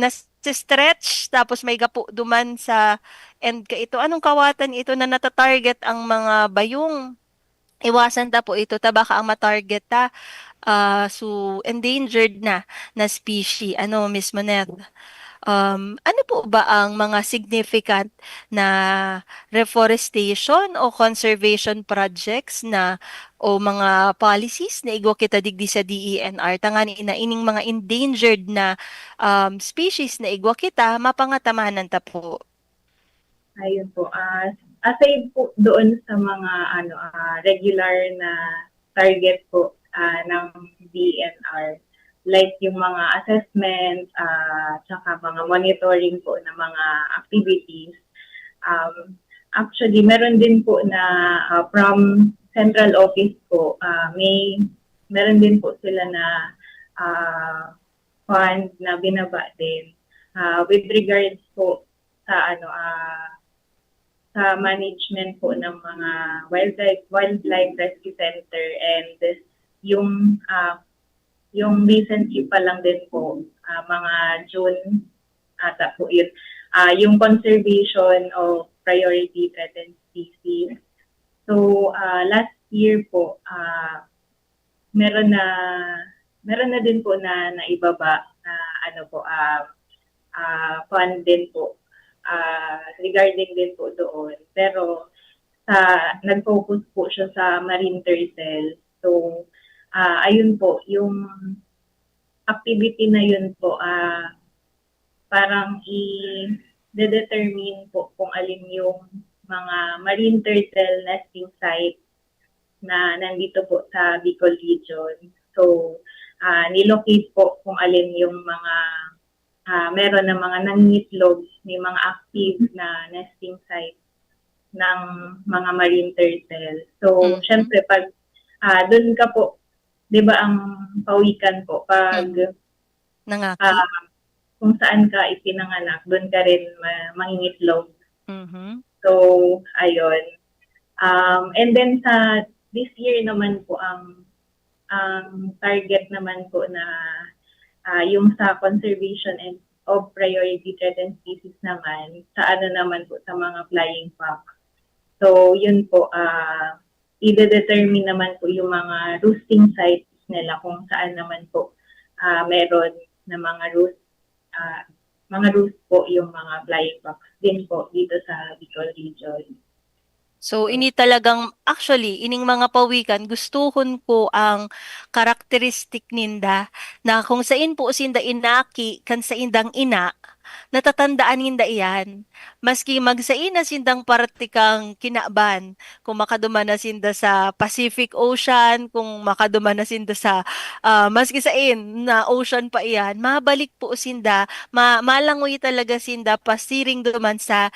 stretch tapos may gapo duman sa end ka ito. Anong kawatan ito na natatarget ang mga bayong? Iwasan ta po ito, ta baka ang matarget ta, so endangered na species. Ano, Miss Monette? Ano po ba ang mga significant na reforestation o conservation projects na o mga policies na igwa kita digdi sa DENR tangani na ining mga endangered na species na igwa kita mapangatamanan ta po? Ayun po. Aside po doon sa mga regular na target po ng DNR, like yung mga assessment, tsaka mga monitoring po ng mga activities. Actually, meron din po na from central office po, meron din po sila na fund na binaba din with regards po sa sa management po ng mga wildlife rescue center, and yung recently pa lang din po mga June ata po yun, yung conservation of priority threatened species. So last year po meron na din po na naibaba fund din po regarding din po doon. Pero nag-focus po siya sa marine turtle. So, ayun po, yung activity na yun po, parang i-determine po kung alin yung mga marine turtle nesting site na nandito po sa Bicol region. So, nilocate po kung alin yung mga meron na mga nangingitlog, may mga active na nesting site ng mga marine turtle. So, syempre, pag doon ka po, di ba ang pawikan po, pag Nangaki. Kung saan ka ipinanganak, doon ka rin mangingitlog. Mhm. So, ayun. And then sa this year naman po, ang target naman po na yung sa conservation and of priority threatened species naman, sa naman po sa mga flying fox. So, yun po, i-determine naman po yung mga roosting sites nila kung saan naman po meron na mga roost po yung mga flying fox din po dito sa Bicol region. So, ini talagang, actually, ining mga pawikan, gustuhon ko ang karakteristik ninda na kung sain po sinda inaki, kan sa indang ina, natatandaan ninda iyan. Maski magsain na sindang partikang kinaban, kung makaduman na sinda sa Pacific Ocean, kung makaduman na sinda sa, maski sain na ocean pa iyan, mabalik po sinda, malangoy talaga sinda, pasiring duman sa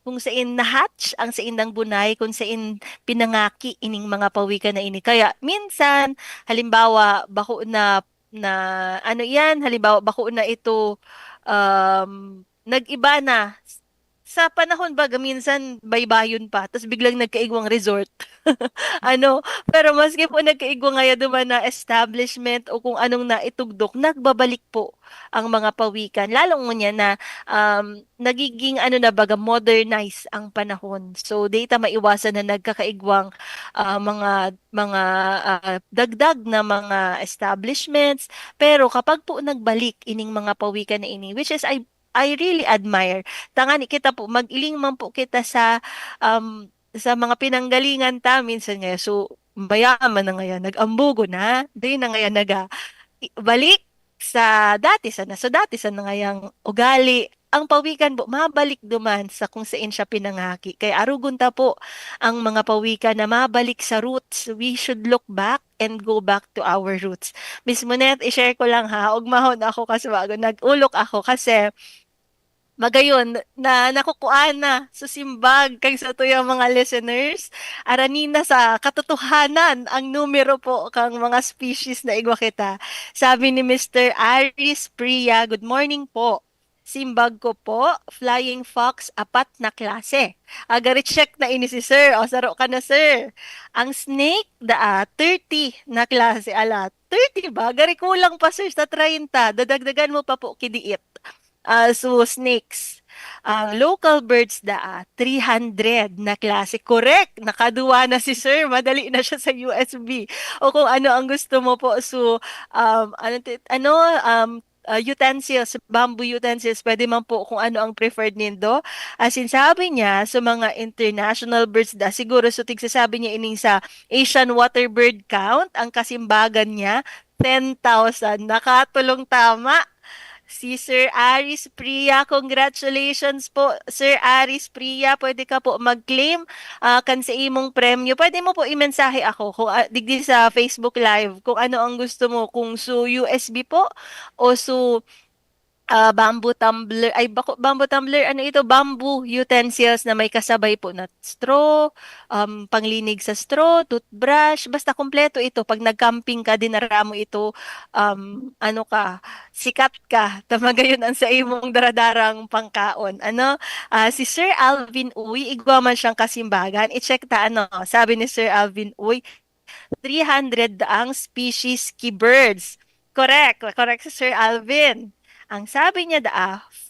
kung sain na-hatch ang saindang bunay, kung sain pinangaki ining mga pawikan na ini. Kaya minsan, halimbawa, bako na ano yan, halimbawa, bako na ito, nag-iba na. Sa panahon ba, minsan baybayon pa, tapos biglang nagkaigwang resort. Pero maski po nagkaigwang ngaya duman na establishment o kung anong naitugdok, nagbabalik po ang mga pawikan. Lalong niya na nagiging na baga modernize ang panahon. So data maiwasan na nagkakaigwang mga dagdag na mga establishments. Pero kapag po nagbalik ining mga pawikan na ini, which is I really admire. Tangani kita po, mag-iling man po kita sa mga pinanggalingan ta minsan nga. So, bayaman na ngayon, nag-ambugo na, di na ngayon balik sa dati sana. So, dati sana ngayang ugali. Ang pawikan po, mabalik duman sa kung saan siya pinangaki. Kaya arugon ta po ang mga pawikan na mabalik sa roots. We should look back and go back to our roots. Miss Monette, i-share ko lang ha, ugmahon ako kasi bago nag-ulok ako kasi magayon na nakukuan na sa simbag kay sa tuyang mga listeners aranina sa katotohanan ang numero po kang mga species na igwa kita. Sabi ni Mr. Aris Priya, good morning po. Simbag ko po, flying fox, 4 na klase. Agari-check na ini si sir. O, saro ka na sir. Ang snake, 30 na klase. 30 ba? Agari kulang pa sir sa 30. Dadagdagan mo pa po kidiit. So, snakes. Ang local birds 300 na klase. Correct! Nakaduwa na si Sir. Madali na siya sa USB. O kung ano ang gusto mo po. So, utensils, bamboo utensils, pwede man po kung ano ang preferred nindo. As in, sabi niya, sa mga international birds siguro so tigsasabi niya ining sa Asian water bird count, ang kasimbagan niya, 10,000. Nakatulong tama. Si Sir Aris Priya, congratulations po. Sir Aris Priya, pwede ka po mag-claim kan sa imong premyo. Pwede mo po i-mensahe ako kung digdi sa Facebook Live kung ano ang gusto mo, kung su USB po o su bamboo tumbler, bamboo tumbler, ano ito, bamboo utensils na may kasabay po na straw, panglinig sa straw, toothbrush, basta kompleto ito. Pag nag-camping ka, dinara mo ito, ano ka, sikat ka, tamagayon ang sa imong daradarang pangkaon. Ano, si Sir Alvin Uy, igwa man siyang kasimbagan, i-check ta, ano, sabi ni Sir Alvin Uy, 300 ang species keybirds. Correct si Sir Alvin. Ang sabi niya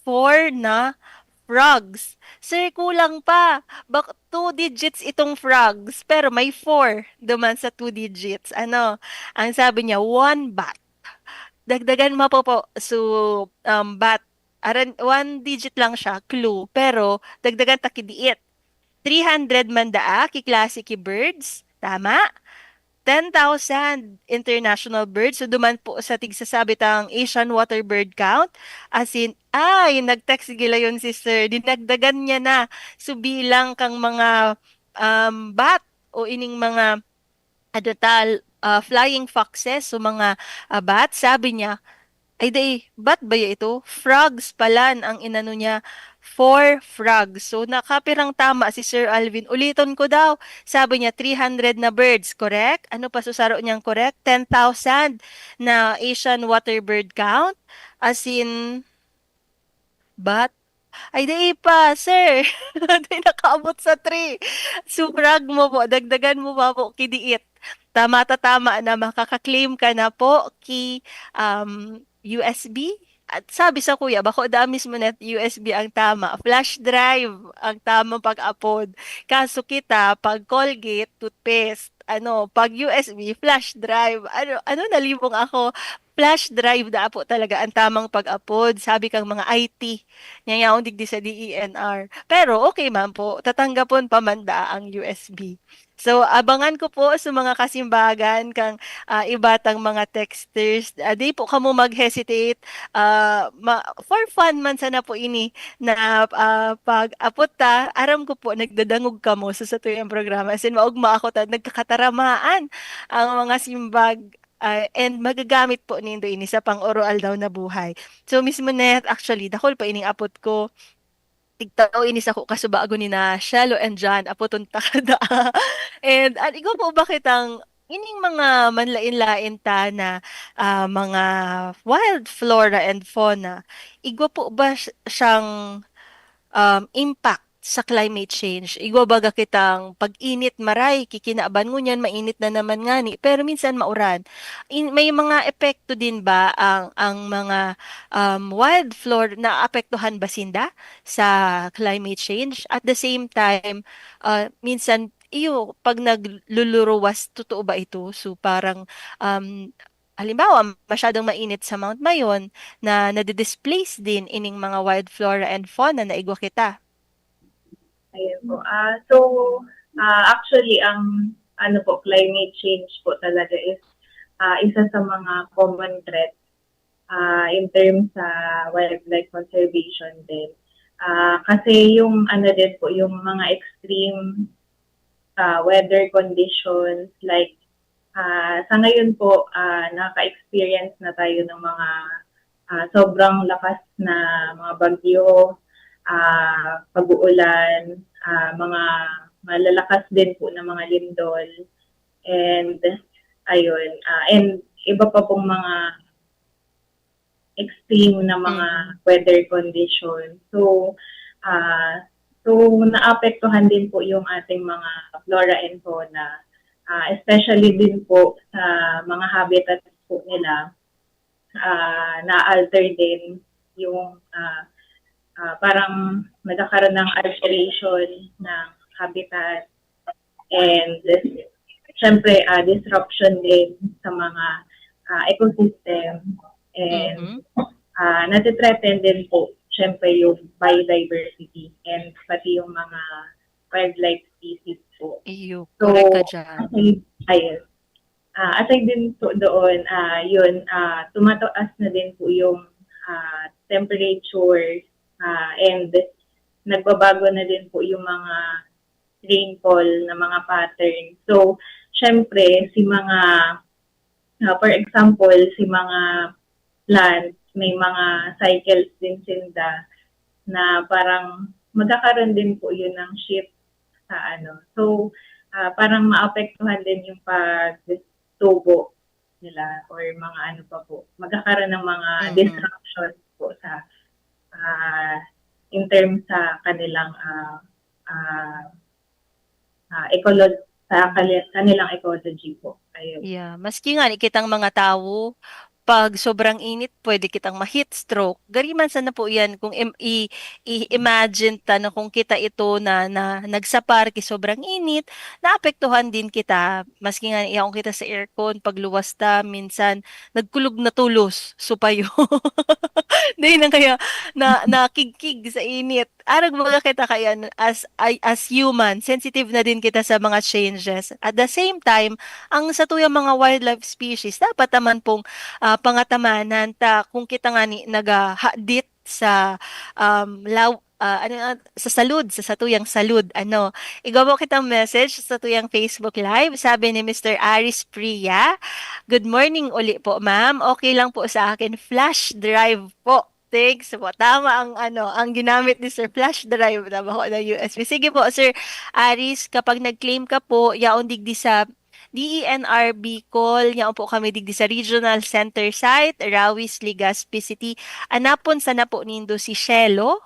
4 na frogs. Sir, kulang pa. Bak 2 digits itong frogs, pero may 4 duman sa 2 digits. Ano? Ang sabi niya, 1 bat. Dagdagan mo po. So, bat. 1 digit lang siya, clue. Pero, dagdagan takidiit. 300 man kiklase ki birds. Tama? 10,000 international birds. So, duman po sa tigsasabitang Asian water bird count. As in, nag-text gila yun si Sir. Dinagdagan niya na. So, bilang kang mga bat o ining mga flying foxes, so mga bat, sabi niya, ay day, bat ba ito? Frogs pala ang inano niya. 4 frogs. So, nakapirang tama si Sir Alvin. Uliton ko daw. Sabi niya, 300 na birds, correct? Ano pa susaro niyang correct? 10,000 na Asian water bird count. As in, bat? Ay, di pa, sir. Di nakaabot sa 3. Subrag mo po, dagdagan mo pa po, kidiit. Tama na makaka-claim ka na po USB. At sabi sa kuya, bako da mismo net USB ang tama. Flash drive ang tamang pag-upload. Kaso kita, pag Colgate, toothpaste, pag USB, flash drive. Nalibong ako. Flash drive po talaga ang tamang pag-upload. Sabi kang mga IT. Ngayon, digdi sa DENR. Pero okay man po, tatanggapon pamanda ang USB. So, abangan ko po sa mga kasimbagan kang ibatang mga texters. Di po kamo mag-hesitate. For fun man sana po ini na pag-apot aram ko po, nagdadangog ka mo sa tuyong programa. As in, maugma ako nagkakataramaan ang mga simbag. And magagamit po nindo ini sa pang-oral daw na buhay. So, mismo net, actually, dakol pa ining apot ko tigtaw inis ako kasubago ni na Shelo and John apoton takada. And ikaw po bakit ang ining mga manlain-lain ta na mga wild flora and fauna, igwa po ba siyang impact sa climate change? Igwa baga kitang pag-init maray, kikinaaban mo niyan, mainit na naman nga ni, pero minsan mauran. May mga epekto din ba ang mga wild flora na apektuhan ba sinda sa climate change? At the same time, minsan pag nagluluruwas, totoo ba ito? So parang halimbawa, masyadong mainit sa Mount Mayon na nade-displace din ining mga wild flora and fauna na igwa kita. Ayun po. Actually, ang climate change po talaga is isa sa mga common threats in terms sa wildlife conservation din. Kasi yung din po, yung mga extreme weather conditions like sa ngayon po, naka-experience na tayo ng mga sobrang lakas na mga bagyo, pag-uulan, mga malalakas din po na mga lindol, and ayun, and iba pa pong mga extreme na mga weather conditions. So, naapektuhan din po yung ating mga flora and fauna, especially din po sa mga habitats po nila, na-alter din yung parang magkakaroon ng alteration ng habitat and syempre disruption din sa mga ecosystem and natitreten din po syempre yung biodiversity and pati yung mga wildlife species po. Iyo, So, correct ka dyan. aside din po doon, tumataas na din po yung temperature and nagbabago na din po yung mga rainfall na mga pattern. So, syempre, for example, si mga plants, may mga cycles din sila na parang magkakaroon din po yun ng shift sa ano. So, parang maapektuhan din yung pagtubo nila or mga ano pa po. Magkakaroon ng mga disruptions po sa in terms sa kanilang kanilang ecology po. Ayun. Yeah, maski nga kitang mga tao, pag sobrang init, pwede kitang ma-heat stroke. Gariman sana po yan kung i-imagine ta na kung kita ito na nagsaparke sobrang init, naapektuhan din kita. Maski nga iyakong kita sa aircon, pagluwas ta, minsan nagkulog na tulos, supayo. Dahil na kaya nakikig sa init. Arag mga kita kaya as human, sensitive na din kita sa mga changes. At the same time, ang sa tuyang mga wildlife species, dapat naman pong pangatamanan ta kung kita nga ni nagahadit sa sa salud, sa satuyang salud, igawa kitang message sa tuyang Facebook Live, sabi ni Mr. Aris Priya, good morning uli po ma'am, okay lang po sa akin, flash drive po. Thanks po. Tama ang ginamit ni Sir Flash Drive na bako na USB. Sige po, Sir Aris, kapag nag-claim ka po, yaon digdi sa DENR Bicol, yaon po kami digdi sa Regional Center Site, Rawis, Legazpi City. Anapon sana po nindo si Shelo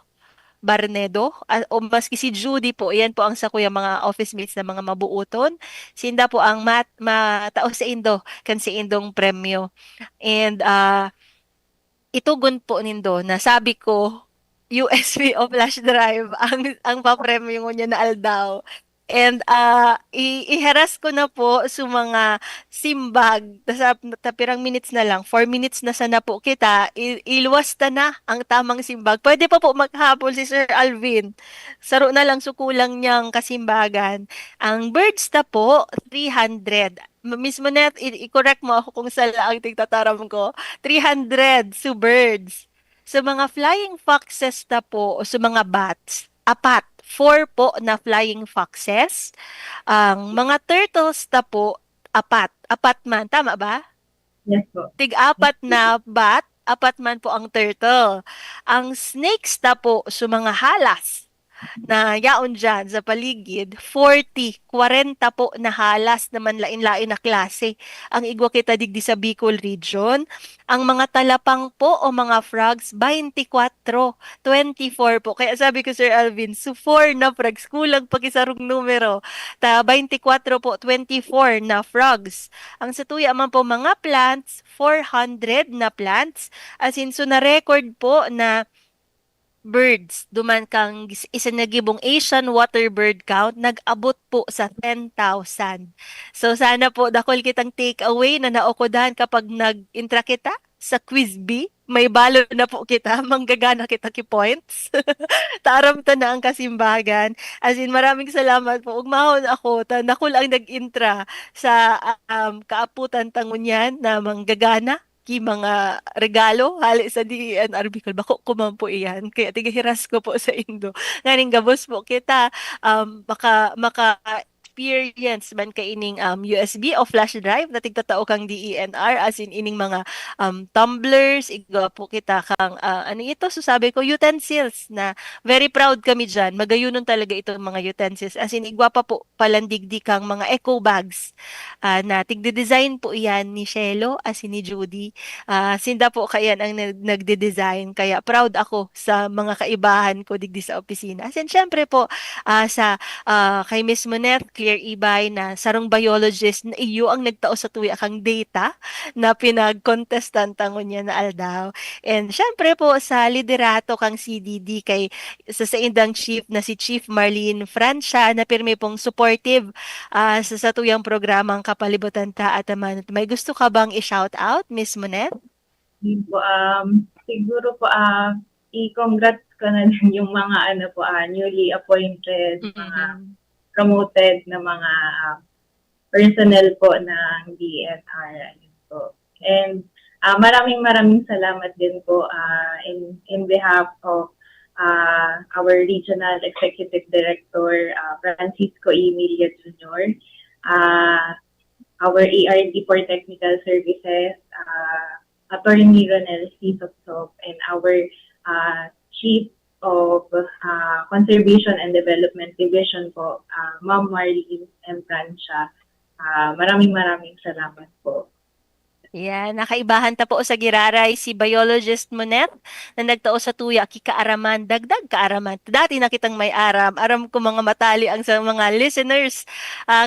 Barnedo, o maski si Judy po, yan po ang sa kuya mga office mates na mga mabuuton. Sinda po ang matao sa Indo, kan si Indong premyo. And itugon po nindo na sabi ko USB o flash drive ang papremyo niya na aldaw. And iharas ko na po sa mga simbag tapirang minutes na lang 4 minutes na sana po kita iluwas na ang tamang simbag. Pwede pa po maghabol si Sir Alvin. Saro na lang sukulang niyang kasimbagan. Ang birds na po 300. Mismo net i-correct mo ako kung sala ang tigtataram ko. 300 so birds. Sa mga flying foxes na po o sa mga bats, 4 po na flying foxes. Ang mga turtles na po, 4 man. Tama ba? Yes po. Tig-4 na bat, 4 man po ang turtle. Ang snakes na po sa mga halas na yaon dyan sa paligid, 40 po na halas naman lain-lain na klase ang igwa kita digdi sa Bicol region. Ang mga talapang po o mga frogs, 24 po. Kaya sabi ko Sir Alvin, so 4 na frogs, kulang pag isarong numero. 24 po, 24 na frogs. Ang satuya man po mga plants, 400 na plants. As in, so na-record po na birds, duman kang isa nagibong Asian water bird count, nag-abot po sa 10,000. So sana po dakol kitang take away na naokodan kapag nag-intra kita sa Quiz B. May balo na po kita, manggagana kita ki points. Taram ta na ang kasimbagan. As in, maraming salamat po. Ugmahon ako, nakul ang nag-intra sa kaaputan tangunyan na manggagana ki mga regalo hali sa DENR Bicol bako kumampo iyan kaya tigahiras ko po sa Indo nganing gabos po kita maka experience man ka ining USB o flash drive na tigtatao kang DENR as in ining mga tumblers igwa po kita kang ano ito so sabi ko utensils na very proud kami dyan magayunon talaga itong mga utensils as in igwa pa po palandigdi kang mga eco bags na tigde-design po iyan ni Shelo as in ni Judy sinda po kayan ang nagde-design kaya proud ako sa mga kaibahan ko digdi sa opisina as in syempre po sa kay Miss Monet Clear Ibay na sarong biologist na iyo ang nagtao sa tuya kang data na pinag-contestan niya na aldaw. And syempre po sa liderato kang CDD kay sa indang chief na si Chief Marlene Francia na pirmi pong supportive sa tuyang programang Kapalibutan Ta at Taman. May gusto ka bang i-shout out, Miss Monet? Yun po, siguro po, i-congrats ko na din yung mga newly appointed, mga promoted na mga personnel po ng DNR. Ayun po. And maraming salamat din po in behalf of our Regional Executive Director, Francisco Emilia Jr., our ERD for Technical Services, Attorney Ronel C. Soksok, and our Chief of Conservation and Development Division po, Ma'am Marlene M. Francia. Maraming salamat po. Yan, nakaibahan ta po sa giraray si biologist Monet na nagtao sa tuya kikaaraman, dagdag kaaraman. Dati nakitang may aram ko mga matali ang sa mga listeners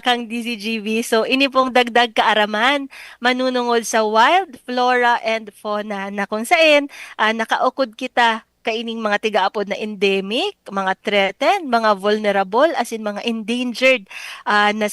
kang DZGV. So ini pong dagdag kaaraman, manunungod sa wild flora and fauna na kung saan nakaukod kita kaining mga tigaapod na endemic, mga threatened, mga vulnerable, as in mga endangered na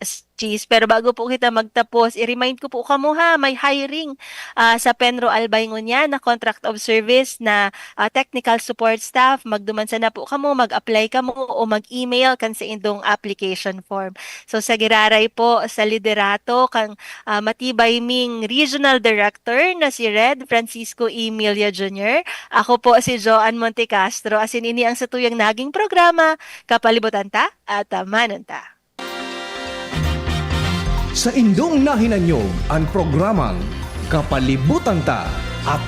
species. Pero bago po kita magtapos, i-remind ko po kamo ha, may hiring sa Penro Albay Ngunya na contract of service na technical support staff. Magdumansa na po kamo, mag-apply kamo o mag-email kan sa indong application form. So sa giraray po sa liderato kang matibay ming regional director na si Red Francisco Emilia Jr. Ako po si Joanne Montecastro. Asin ini ang satuyang naging programa Kapalibutan Ta at Tamanon Ta. Sa indong nahinanyog ang programang Kapalibutan Ta at